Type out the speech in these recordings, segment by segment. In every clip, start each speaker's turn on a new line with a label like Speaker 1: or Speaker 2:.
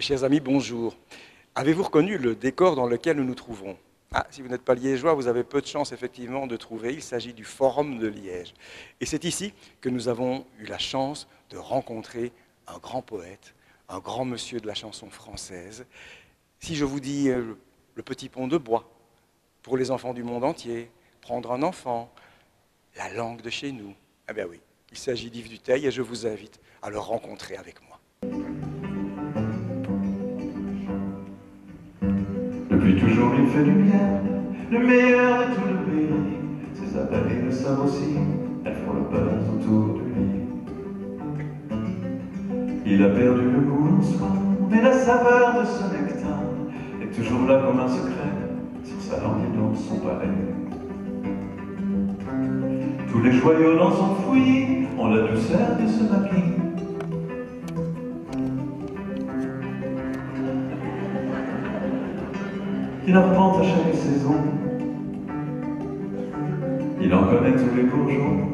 Speaker 1: Chers amis, bonjour. Avez-vous reconnu le décor dans lequel nous nous trouvons? Ah, si vous n'êtes pas liégeois, vous avez peu de chance effectivement de trouver. Il s'agit du Forum de Liège. Et c'est ici que nous avons eu la chance de rencontrer un grand poète, un grand monsieur de la chanson française. Si je vous dis le petit pont de bois, pour les enfants du monde entier, prendre un enfant, la langue de chez nous, eh bien oui, il s'agit d'Yves Dutheil et je vous invite à le rencontrer avec moi.
Speaker 2: Depuis toujours il fait du bien, le meilleur de tout le pays. Ses abeilles le savent aussi, elles font le buzz autour de lui. Il a perdu le goût en soi, mais la saveur de ce nectar est toujours là comme un secret, sur sa langue et dans son palais. Tous les joyaux dans son fouillis ont la douceur de ce maquis. Il arpente à chaque saison, il en connaît tous les bourgeons.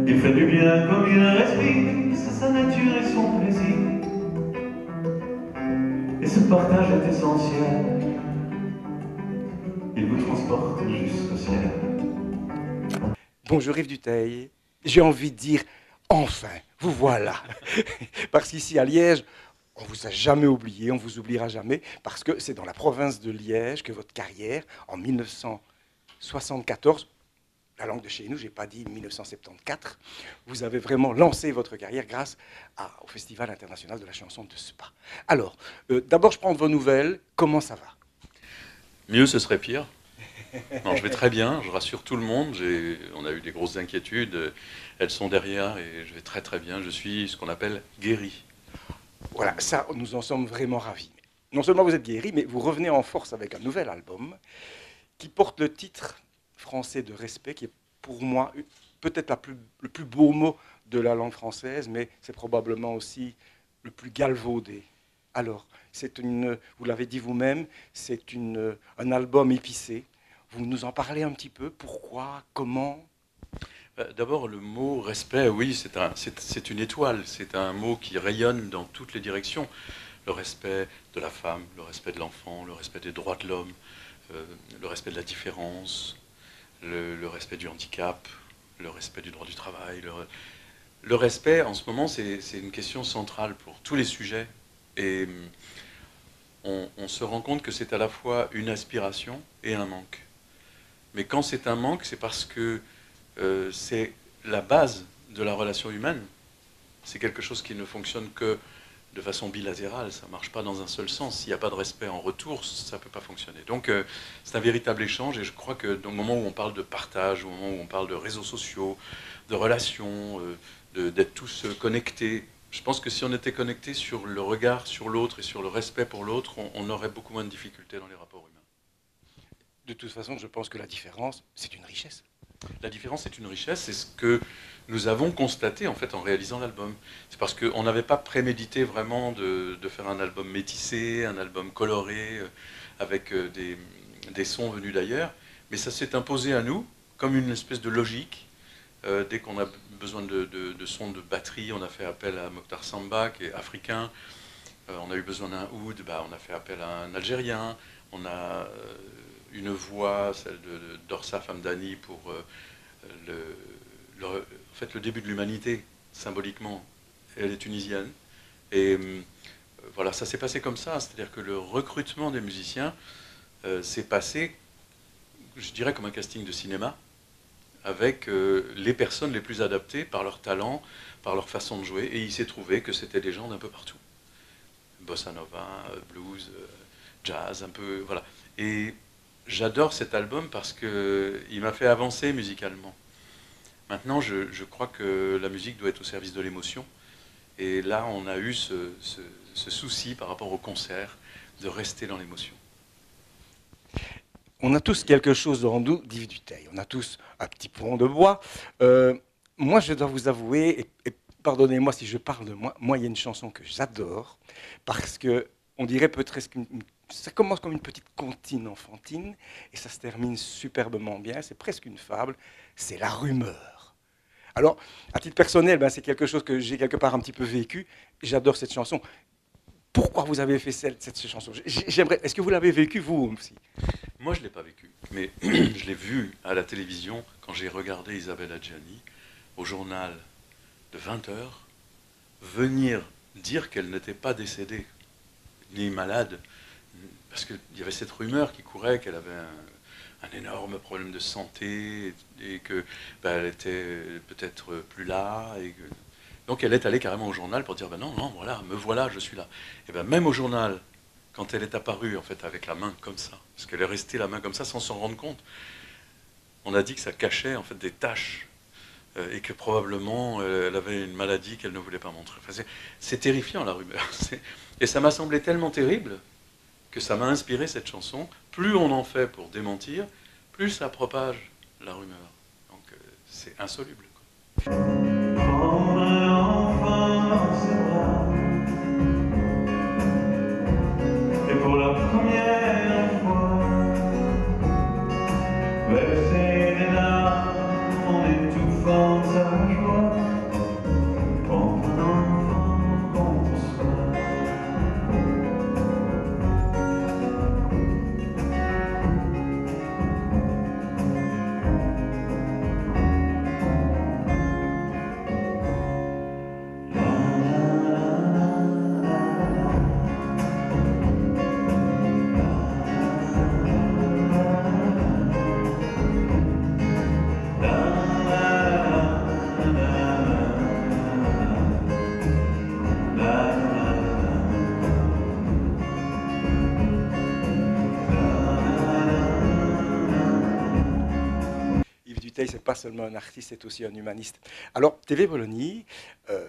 Speaker 2: Il fait du bien comme il respire, c'est sa nature et son plaisir. Et ce partage est essentiel, il vous transporte jusqu'au ciel.
Speaker 1: Bonjour Yves Dutheil, j'ai envie de dire enfin, vous voilà. Parce qu'ici à Liège, on ne vous a jamais oublié, on ne vous oubliera jamais, parce que c'est dans la province de Liège que votre carrière, en 1974, la langue de chez nous, je n'ai pas dit 1974, vous avez vraiment lancé votre carrière grâce au Festival international de la chanson de Spa. Alors, d'abord je prends de vos nouvelles, comment ça va?
Speaker 3: Mieux, ce serait pire. Non, je vais très bien, je rassure tout le monde. On a eu des grosses inquiétudes, elles sont derrière et je vais très très bien. Je suis ce qu'on appelle guéri.
Speaker 1: Voilà, ça, nous en sommes vraiment ravis. Non seulement vous êtes guéri, mais vous revenez en force avec un nouvel album qui porte le titre français de respect, qui est pour moi peut-être le plus beau mot de la langue française, mais c'est probablement aussi le plus galvaudé. Alors, vous l'avez dit vous-même, c'est un album épicé. Vous nous en parlez un petit peu? Pourquoi? Comment?
Speaker 3: D'abord, le mot respect, oui, c'est une étoile. C'est un mot qui rayonne dans toutes les directions. Le respect de la femme, le respect de l'enfant, le respect des droits de l'homme, le respect de la différence, le respect du handicap, le respect du droit du travail. Le respect, en ce moment, c'est une question centrale pour tous les sujets. Et on se rend compte que c'est à la fois une aspiration et un manque. Mais quand c'est un manque, c'est parce que c'est la base de la relation humaine. C'est quelque chose qui ne fonctionne que de façon bilatérale. Ça ne marche pas dans un seul sens. S'il n'y a pas de respect en retour, ça ne peut pas fonctionner. Donc c'est un véritable échange. Et je crois que dans le moment où on parle de partage, au moment où on parle de réseaux sociaux, de relations, d'être tous connectés, je pense que si on était connectés sur le regard sur l'autre et sur le respect pour l'autre, on aurait beaucoup moins de difficultés dans les rapports humains.
Speaker 1: De toute façon, je pense que la différence, c'est une richesse.
Speaker 3: La différence est une richesse, c'est ce que nous avons constaté en fait en réalisant l'album. C'est parce qu'on n'avait pas prémédité vraiment de faire un album métissé, un album coloré, avec des sons venus d'ailleurs, mais ça s'est imposé à nous comme une espèce de logique. Dès qu'on a besoin de sons de batterie, on a fait appel à Mokhtar Samba, qui est africain. On a eu besoin d'un oud, on a fait appel à un Algérien. On a une voix, celle d'Orsa Hamdani pour en fait, le début de l'humanité, symboliquement. Elle est tunisienne. Et voilà, ça s'est passé comme ça. C'est-à-dire que le recrutement des musiciens s'est passé, je dirais, comme un casting de cinéma, avec les personnes les plus adaptées par leur talent, par leur façon de jouer. Et il s'est trouvé que c'était des gens d'un peu partout. Bossa nova, blues, jazz, un peu... Voilà. Et j'adore cet album parce qu'il m'a fait avancer musicalement. Maintenant, je crois que la musique doit être au service de l'émotion. Et là, on a eu ce souci par rapport au concert de rester dans l'émotion.
Speaker 1: On a tous quelque chose en nous d'Yves Dutheil. On a tous un petit pont de bois. Moi, je dois vous avouer, et pardonnez-moi si je parle de moi, il y a une chanson que j'adore, parce que on dirait peut-être ça commence comme une petite comptine enfantine, et ça se termine superbement bien, c'est presque une fable, c'est La Rumeur. Alors, à titre personnel, c'est quelque chose que j'ai quelque part un petit peu vécu, j'adore cette chanson. Pourquoi vous avez fait cette chanson? J'aimerais. Est-ce que vous l'avez vécu vous aussi?
Speaker 3: Moi, je ne l'ai pas vécu, mais je l'ai vu à la télévision quand j'ai regardé Isabelle Adjani au journal de 20 heures venir dire qu'elle n'était pas décédée, ni malade, parce qu'il y avait cette rumeur qui courait qu'elle avait un énorme problème de santé et que elle était peut-être plus là. Donc elle est allée carrément au journal pour dire non, non, voilà, me voilà, je suis là. Et même au journal, quand elle est apparue en fait avec la main comme ça, parce qu'elle est restée la main comme ça sans s'en rendre compte, on a dit que ça cachait en fait des taches et que probablement elle avait une maladie qu'elle ne voulait pas montrer. Enfin, c'est terrifiant la rumeur. Et ça m'a semblé tellement terrible que ça m'a inspiré cette chanson. Plus on en fait pour démentir, plus ça propage la rumeur. Donc c'est insoluble, quoi.
Speaker 2: Prendre un enfant dans ses bras, et pour la première fois, verser des larmes en étouffant sa joie. Prendre un enfant contre soi.
Speaker 1: Yves Dutheil, c'est pas seulement un artiste, c'est aussi un humaniste. Alors, TV Wallonie,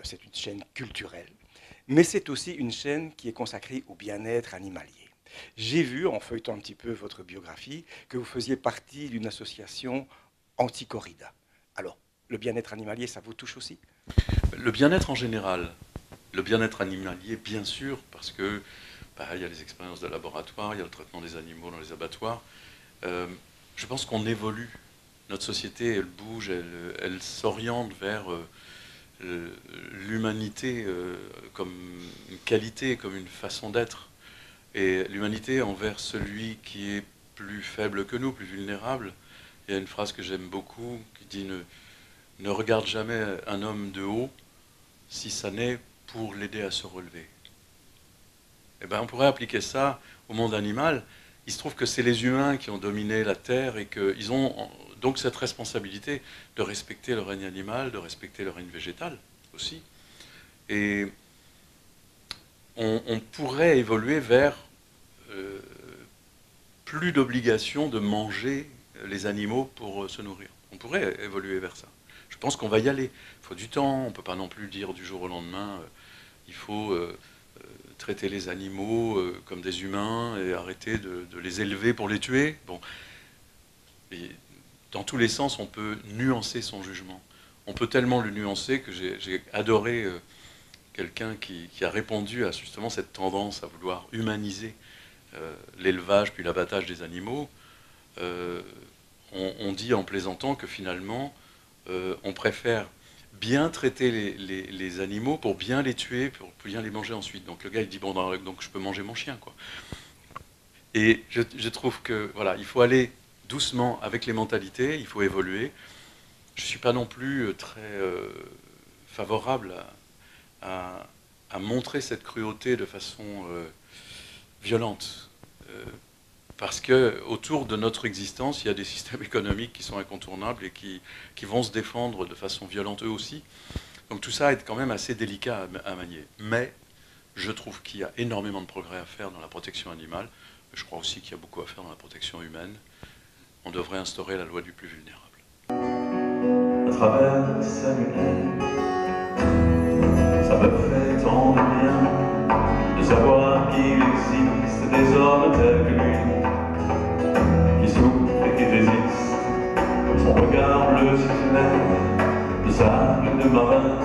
Speaker 1: c'est une chaîne culturelle, mais c'est aussi une chaîne qui est consacrée au bien-être animalier. J'ai vu, en feuilletant un petit peu votre biographie, que vous faisiez partie d'une association anti-corrida. Alors, le bien-être animalier, ça vous touche aussi?
Speaker 3: Le bien-être en général, le bien-être animalier, bien sûr, parce que il y a les expériences de laboratoire, il y a le traitement des animaux dans les abattoirs. Je pense qu'on évolue. Notre société, elle bouge, elle s'oriente vers l'humanité comme une qualité, comme une façon d'être. Et l'humanité envers celui qui est plus faible que nous, plus vulnérable. Il y a une phrase que j'aime beaucoup qui dit ne regarde jamais un homme de haut si ça n'est pour l'aider à se relever. Eh ben, on pourrait appliquer ça au monde animal. Il se trouve que c'est les humains qui ont dominé la Terre et qu'ils ont donc cette responsabilité de respecter le règne animal, de respecter le règne végétal aussi. Et on pourrait évoluer vers plus d'obligation de manger les animaux pour se nourrir. On pourrait évoluer vers ça. Je pense qu'on va y aller. Il faut du temps, on ne peut pas non plus dire du jour au lendemain, il faut traiter les animaux comme des humains et arrêter de les élever pour les tuer. Bon. Et dans tous les sens, on peut nuancer son jugement. On peut tellement le nuancer que j'ai adoré quelqu'un qui a répondu à justement cette tendance à vouloir humaniser l'élevage puis l'abattage des animaux. On dit en plaisantant que finalement, on préfère bien traiter les animaux pour bien les tuer, pour bien les manger ensuite. Donc le gars, il dit, bon, donc je peux manger mon chien, quoi. Et je trouve que, voilà, il faut aller doucement avec les mentalités, il faut évoluer. Je ne suis pas non plus très favorable à montrer cette cruauté de façon violente. Parce qu'autour de notre existence, il y a des systèmes économiques qui sont incontournables et qui vont se défendre de façon violente eux aussi. Donc tout ça est quand même assez délicat à manier. Mais je trouve qu'il y a énormément de progrès à faire dans la protection animale. Je crois aussi qu'il y a beaucoup à faire dans la protection humaine. On devrait instaurer la loi du plus vulnérable.
Speaker 2: À travers sa lumière, ça me fait tant de bien de savoir qu'il existe des hommes tels que lui, qui souffrent et qui résistent, son regard bleu circulaire, de sable de marin,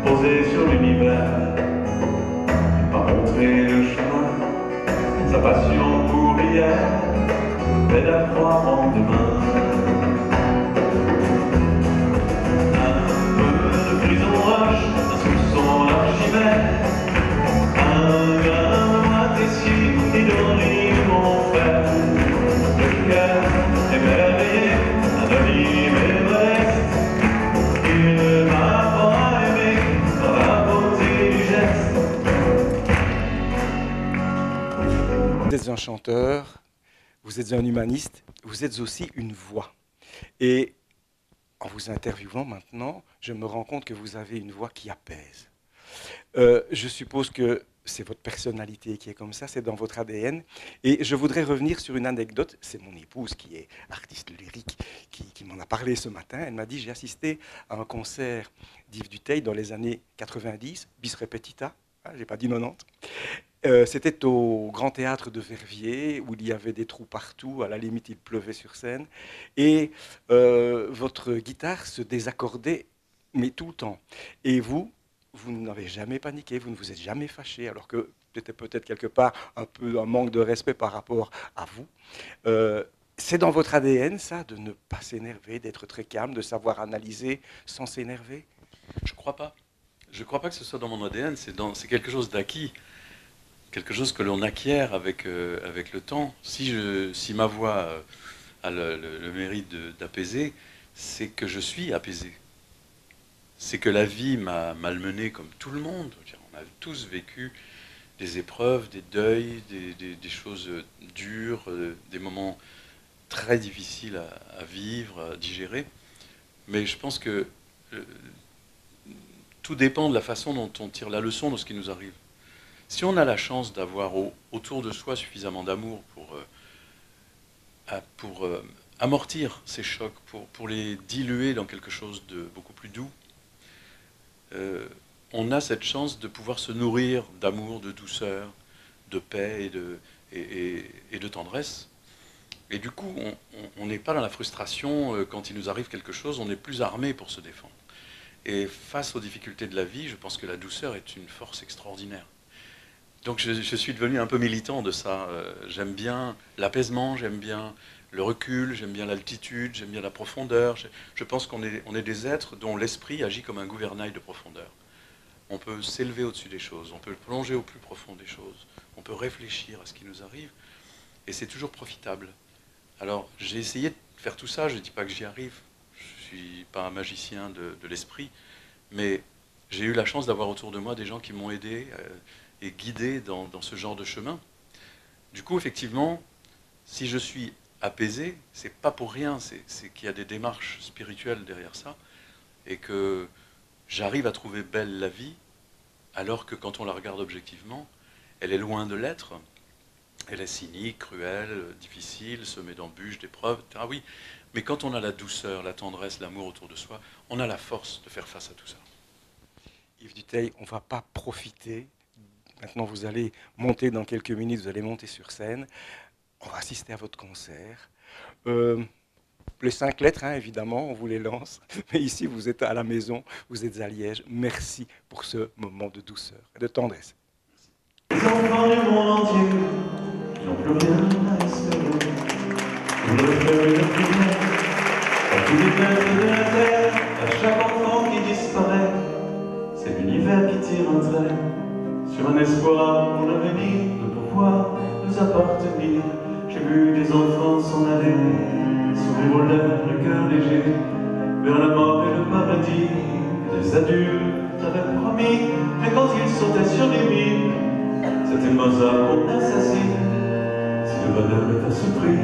Speaker 2: posé sur l'univers, m'a montré le chemin, sa passion pour hier, mais à croire en demain. Un peu de prison roche, un soupçon d'archimède, un
Speaker 1: Vous êtes un chanteur, vous êtes un humaniste, vous êtes aussi une voix. Et en vous interviewant maintenant, je me rends compte que vous avez une voix qui apaise. Je suppose que c'est votre personnalité qui est comme ça, c'est dans votre ADN. Et je voudrais revenir sur une anecdote. C'est mon épouse qui est artiste lyrique qui m'en a parlé ce matin. Elle m'a dit, j'ai assisté à un concert d'Yves Duteil dans les années 90, bis repetita, hein, j'ai pas dit 90. C'était au Grand Théâtre de Verviers, où il y avait des trous partout, à la limite il pleuvait sur scène. Et votre guitare se désaccordait, mais tout le temps. Et vous n'avez jamais paniqué, vous ne vous êtes jamais fâché, alors que c'était peut-être quelque part un peu un manque de respect par rapport à vous. C'est dans votre ADN, ça, de ne pas s'énerver, d'être très calme, de savoir analyser sans s'énerver?
Speaker 3: Je crois pas. Je crois pas que ce soit dans mon ADN, c'est quelque chose d'acquis, quelque chose que l'on acquiert avec le temps. Si ma voix a le mérite d'apaiser, c'est que je suis apaisé. C'est que la vie m'a malmené comme tout le monde. On a tous vécu des épreuves, des deuils, des choses dures, des moments très difficiles à vivre, à digérer. Mais je pense que tout dépend de la façon dont on tire la leçon de ce qui nous arrive. Si on a la chance d'avoir autour de soi suffisamment d'amour pour amortir ces chocs, pour les diluer dans quelque chose de beaucoup plus doux, on a cette chance de pouvoir se nourrir d'amour, de douceur, de paix et de tendresse. Et du coup, on n'est pas dans la frustration quand il nous arrive quelque chose, on est plus armé pour se défendre. Et face aux difficultés de la vie, je pense que la douceur est une force extraordinaire. Donc je suis devenu un peu militant de ça. J'aime bien l'apaisement, j'aime bien le recul, j'aime bien l'altitude, j'aime bien la profondeur. Je pense qu'on est des êtres dont l'esprit agit comme un gouvernail de profondeur. On peut s'élever au-dessus des choses, on peut plonger au plus profond des choses, on peut réfléchir à ce qui nous arrive, et c'est toujours profitable. Alors j'ai essayé de faire tout ça, je ne dis pas que j'y arrive, je ne suis pas un magicien de l'esprit, mais j'ai eu la chance d'avoir autour de moi des gens qui m'ont aidé et guidé dans ce genre de chemin. Du coup, effectivement, si je suis apaisé, c'est pas pour rien, c'est qu'il y a des démarches spirituelles derrière ça, et que j'arrive à trouver belle la vie, alors que quand on la regarde objectivement, elle est loin de l'être. Elle est cynique, cruelle, difficile, semée d'embûches, d'épreuves, etc. Oui, mais quand on a la douceur, la tendresse, l'amour autour de soi, on a la force de faire face à tout ça.
Speaker 1: Yves Duteil, on ne va pas profiter. Maintenant, vous allez monter dans quelques minutes, vous allez monter sur scène. On va assister à votre concert. Les 5 lettres, hein, évidemment, on vous les lance. Mais ici, vous êtes à la maison, vous êtes à Liège. Merci pour ce moment de douceur et de tendresse.
Speaker 2: Les enfants du monde entier qui n'ont plus rien à espérer. On devrait faire une prière à tous les peuples de la terre, à chaque enfant qui disparaît. C'est l'univers qui tire un trait sur un espoir pour l'avenir, de pouvoir nous appartenir. J'ai vu des enfants s'en aller, sourire aux lèvres, le cœur léger, vers la mort et le paradis. Des adultes avaient promis, mais quand ils sautaient sur les mines, c'était Mozart qu'on assassine. Si le bonheur est à ce prix,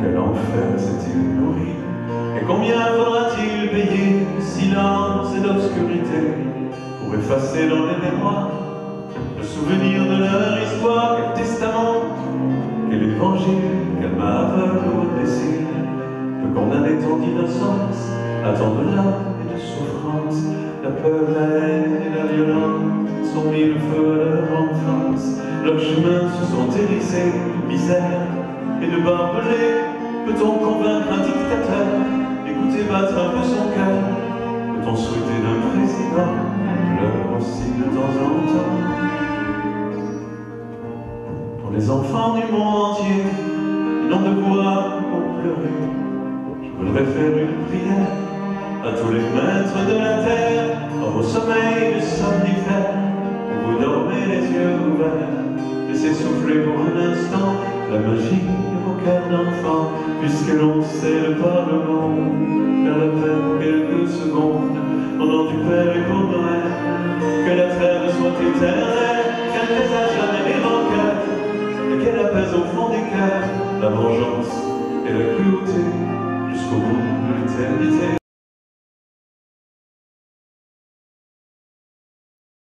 Speaker 2: quel enfer s'est-il nourri? Et combien faudra-t-il payer de silence et d'obscurité pour effacer dans les mémoires le souvenir de leur histoire? Quel testament, quel évangile, quel main aveugle ou imbécile peut condamner tant d'innocence à tant de larmes et de souffrance? La peur, la haine et la violence ont mis le feu à leur enfance. Leurs chemins se sont hérissés de misère et de barbelés. Peut-on convaincre un dictateur d'écouter battre un peu son cœur? Peut-on souhaiter d'un président pleure aussi de temps en temps? Pour les enfants du monde entier qui n'ont de quoi pour pleurer, je voudrais faire une prière à tous les maîtres de la terre, dans vos sommeils de somnifères, où vous dormez les yeux ouverts. Laissez souffler pour un instant la magie de vos cœurs d'enfants, puisque l'on sait le Parlement faire la paix pour quelques secondes, au nom du Père et pour Noël. Que la trêve soit éternelle, qu'elle n'aise à jamais les rancœurs, et qu'elle apaise au vengeance